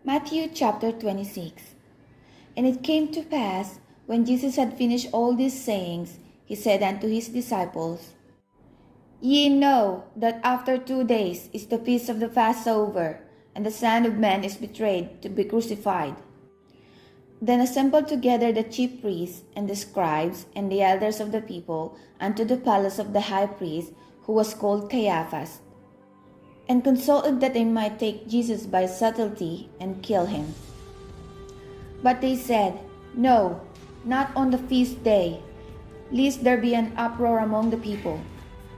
Matthew chapter 26. And it came to pass, when Jesus had finished all these sayings, he said unto his disciples, Ye know that after 2 days is the feast of the Passover, and the Son of Man is betrayed to be crucified. Then assembled together the chief priests and the scribes and the elders of the people unto the palace of the high priest, who was called Caiaphas, and consulted that they might take Jesus by subtlety and kill him. But they said, No, not on the feast day, lest there be an uproar among the people.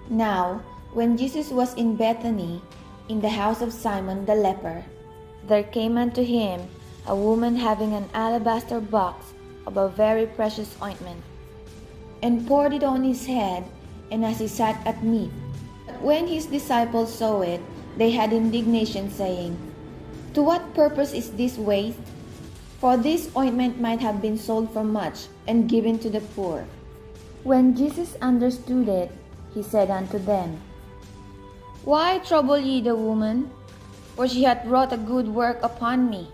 Now, when Jesus was in Bethany, in the house of Simon the leper, there came unto him a woman having an alabaster box of a very precious ointment, and poured it on his head, and as he sat at meat. But when his disciples saw it, they had indignation, saying, To what purpose is this waste? For this ointment might have been sold for much, and given to the poor. When Jesus understood it, he said unto them, Why trouble ye the woman? For she hath wrought a good work upon me.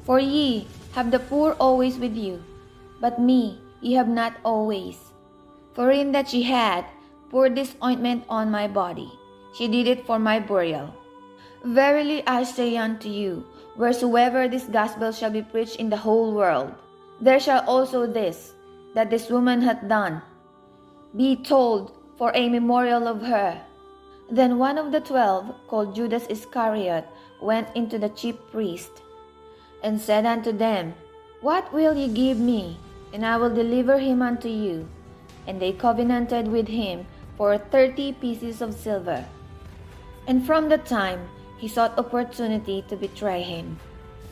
For ye have the poor always with you, but me ye have not always. For in that she had poured this ointment on my body, she did it for my burial. Verily I say unto you, wheresoever this gospel shall be preached in the whole world, there shall also this, that this woman hath done, be told for a memorial of her. Then one of the 12, called Judas Iscariot, went into the chief priest, and said unto them, What will ye give me, and I will deliver him unto you? And they covenanted with him for 30 pieces of silver. And from that time he sought opportunity to betray him.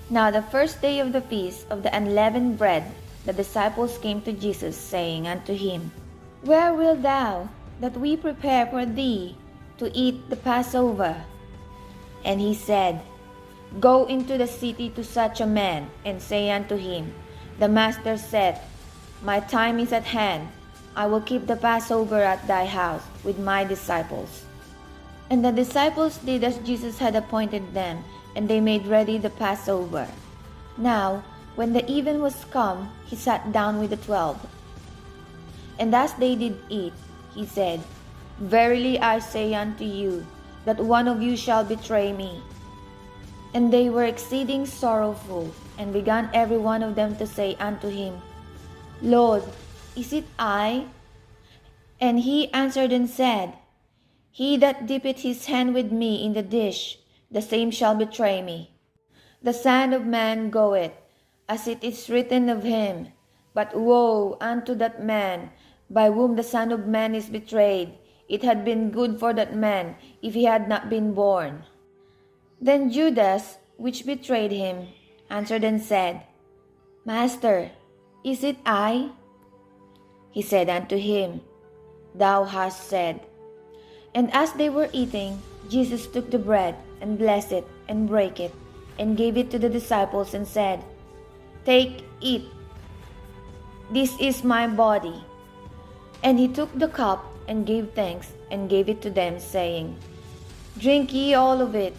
Now the first day of the feast of the unleavened bread, the disciples came to Jesus, saying unto him, Where wilt thou that we prepare for thee to eat the Passover? And he said, Go into the city to such a man, and say unto him, The Master saith, My time is at hand, I will keep the Passover at thy house with my disciples. And the disciples did as Jesus had appointed them, and they made ready the Passover. Now, when the even was come, he sat down with the 12. And as they did eat, he said, Verily I say unto you, that one of you shall betray me. And they were exceeding sorrowful, and began every one of them to say unto him, Lord, is it I? And he answered and said, He that dippeth his hand with me in the dish, the same shall betray me. The Son of Man goeth, as it is written of him. But woe unto that man, by whom the Son of Man is betrayed! It had been good for that man, if he had not been born. Then Judas, which betrayed him, answered and said, Master, is it I? He said unto him, Thou hast said. And as they were eating, Jesus took the bread, and blessed it, and brake it, and gave it to the disciples, and said, Take, eat. This is my body. And he took the cup, and gave thanks, and gave it to them, saying, Drink ye all of it,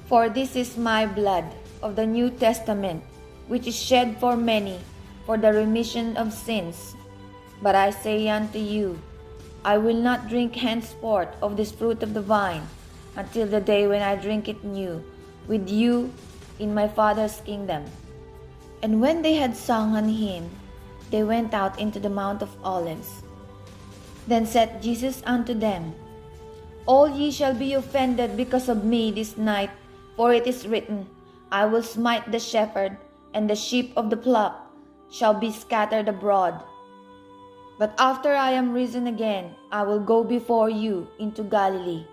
for this is my blood of the New Testament, which is shed for many for the remission of sins. But I say unto you, I will not drink henceforth of this fruit of the vine, until the day when I drink it new with you in my Father's kingdom. And when they had sung an hymn, they went out into the Mount of Olives. Then said Jesus unto them, All ye shall be offended because of me this night, for it is written, I will smite the shepherd, and the sheep of the flock shall be scattered abroad. But after I am risen again, I will go before you into Galilee.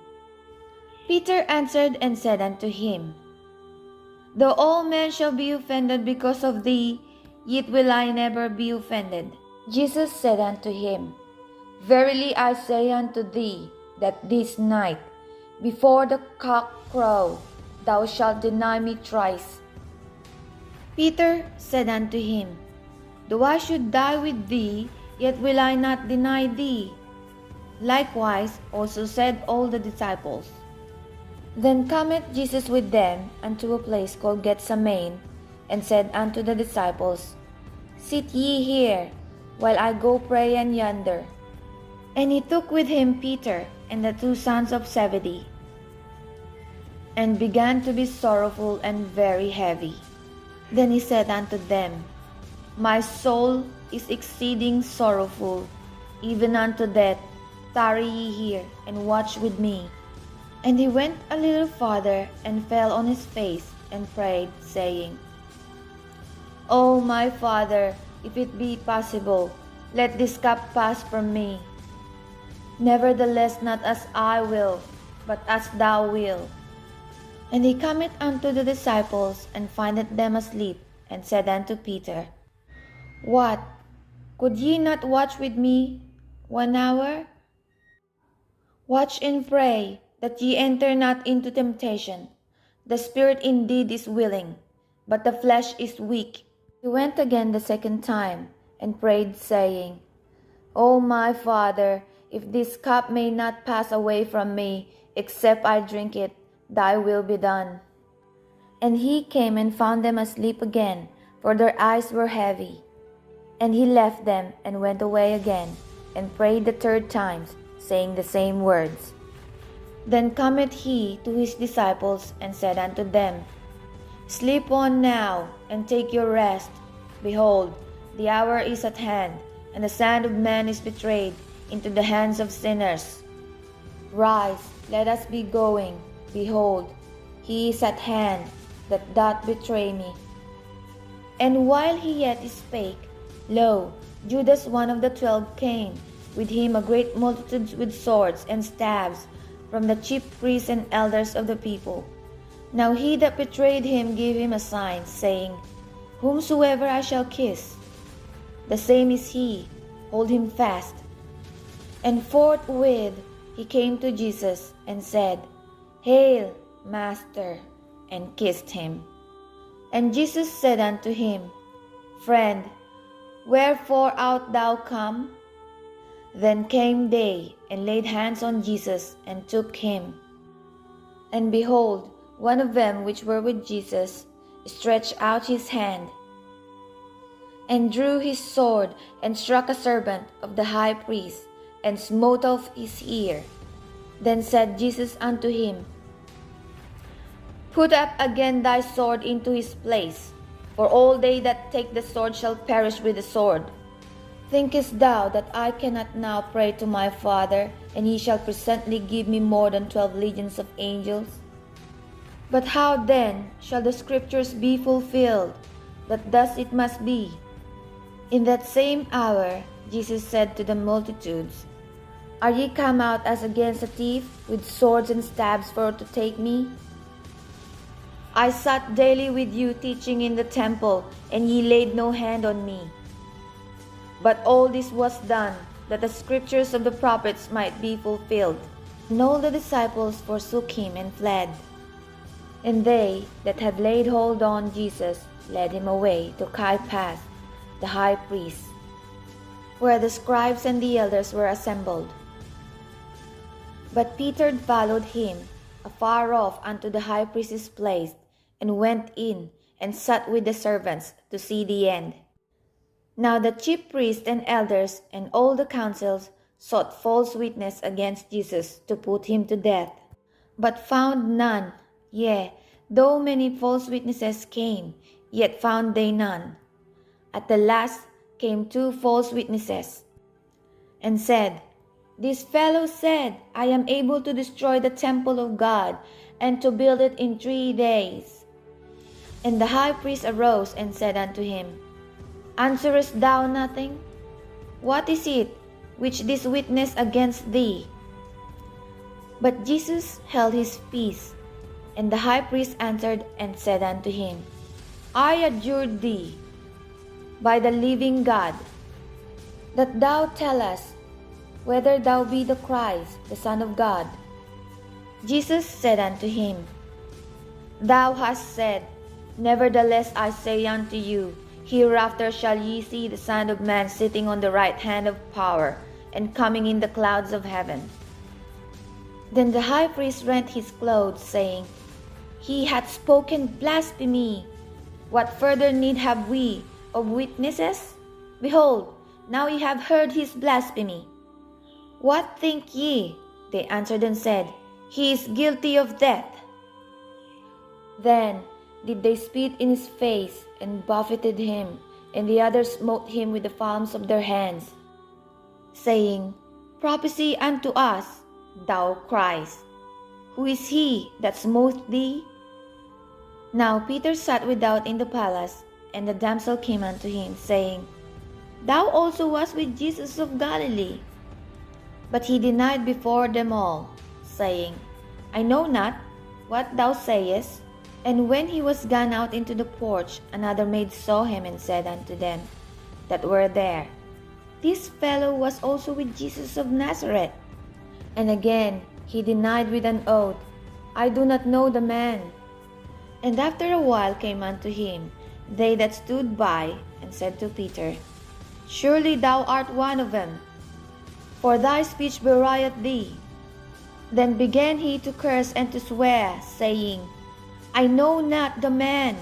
Peter answered and said unto him, Though all men shall be offended because of thee, yet will I never be offended. Jesus said unto him, Verily I say unto thee, that this night, before the cock crow, thou shalt deny me thrice. Peter said unto him, Though I should die with thee, yet will I not deny thee. Likewise also said all the disciples. Then cometh Jesus with them unto a place called Gethsemane, and said unto the disciples, Sit ye here, while I go pray yonder. And he took with him Peter and the two sons of Zebedee, and began to be sorrowful and very heavy. Then he said unto them, My soul is exceeding sorrowful, even unto death. Tarry ye here, and watch with me. And he went a little farther, and fell on his face, and prayed, saying, O my Father, if it be possible, let this cup pass from me. Nevertheless, not as I will, but as thou wilt. And he cometh unto the disciples, and findeth them asleep, and said unto Peter, What? Could ye not watch with me 1 hour? Watch and pray, that ye enter not into temptation. The spirit indeed is willing, but the flesh is weak. He went again the second time, and prayed, saying, O my Father, if this cup may not pass away from me, except I drink it, thy will be done. And he came and found them asleep again, for their eyes were heavy. And he left them, and went away again, and prayed the third time, saying the same words. Then cometh he to his disciples, and said unto them, Sleep on now, and take your rest. Behold, the hour is at hand, and the Son of Man is betrayed into the hands of sinners. Rise, let us be going. Behold, he is at hand that doth betray me. And while he yet spake, lo, Judas one of the 12 came, with him a great multitude with swords and staves, from the chief priests and elders of the people. Now he that betrayed him gave him a sign, saying, Whomsoever I shall kiss, the same is he, hold him fast. And forthwith he came to Jesus, and said, Hail, Master, and kissed him. And Jesus said unto him, Friend, wherefore art thou come? Then came they, and laid hands on Jesus, and took him. And behold, one of them which were with Jesus stretched out his hand, and drew his sword, and struck a servant of the high priest, and smote off his ear. Then said Jesus unto him, Put up again thy sword into his place, for all they that take the sword shall perish with the sword. Thinkest thou that I cannot now pray to my Father, and he shall presently give me more than 12 legions of angels? But how then shall the scriptures be fulfilled, that thus it must be? In that same hour Jesus said to the multitudes, Are ye come out as against a thief, with swords and stabs for to take me? I sat daily with you teaching in the temple, and ye laid no hand on me. But all this was done, that the scriptures of the prophets might be fulfilled. And all the disciples forsook him and fled. And they that had laid hold on Jesus led him away to Caiaphas the high priest, where the scribes and the elders were assembled. But Peter followed him afar off unto the high priest's place, and went in, and sat with the servants to see the end. Now the chief priests and elders and all the councils sought false witness against Jesus to put him to death, but found none. Yea, though many false witnesses came, yet found they none. At the last came 2 false witnesses, and said, This fellow said, I am able to destroy the temple of God, and to build it in 3 days. And the high priest arose and said unto him, Answerest thou nothing? What is it which this witness against thee? But Jesus held his peace. And the high priest answered and said unto him, I adjure thee, by the living God, that thou tell us whether thou be the Christ, the Son of God. Jesus said unto him, Thou hast said, Nevertheless I say unto you, hereafter shall ye see the Son of Man sitting on the right hand of power, and coming in the clouds of heaven. Then the high priest rent his clothes, saying, He hath spoken blasphemy. What further need have we of witnesses? Behold, now ye have heard his blasphemy. What think ye? They answered and said, He is guilty of death. Then did they spit in his face, and buffeted him, and the others smote him with the palms of their hands, saying, Prophesy unto us, thou Christ. Who is he that smote thee? Now Peter sat without in the palace, and the damsel came unto him, saying, Thou also wast with Jesus of Galilee. But he denied before them all, saying, I know not what thou sayest. And when he was gone out into the porch, another maid saw him, and said unto them that were there, This fellow was also with Jesus of Nazareth. And again he denied with an oath, I do not know the man. And after a while came unto him they that stood by, and said to Peter, Surely thou art one of them, for thy speech belieth thee. Then began he to curse and to swear, saying, I know not the man.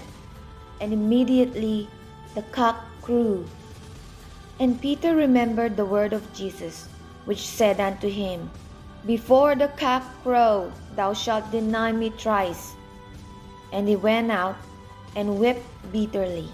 And immediately the cock crew. And Peter remembered the word of Jesus, which said unto him, Before the cock crow, thou shalt deny me thrice. And he went out and wept bitterly.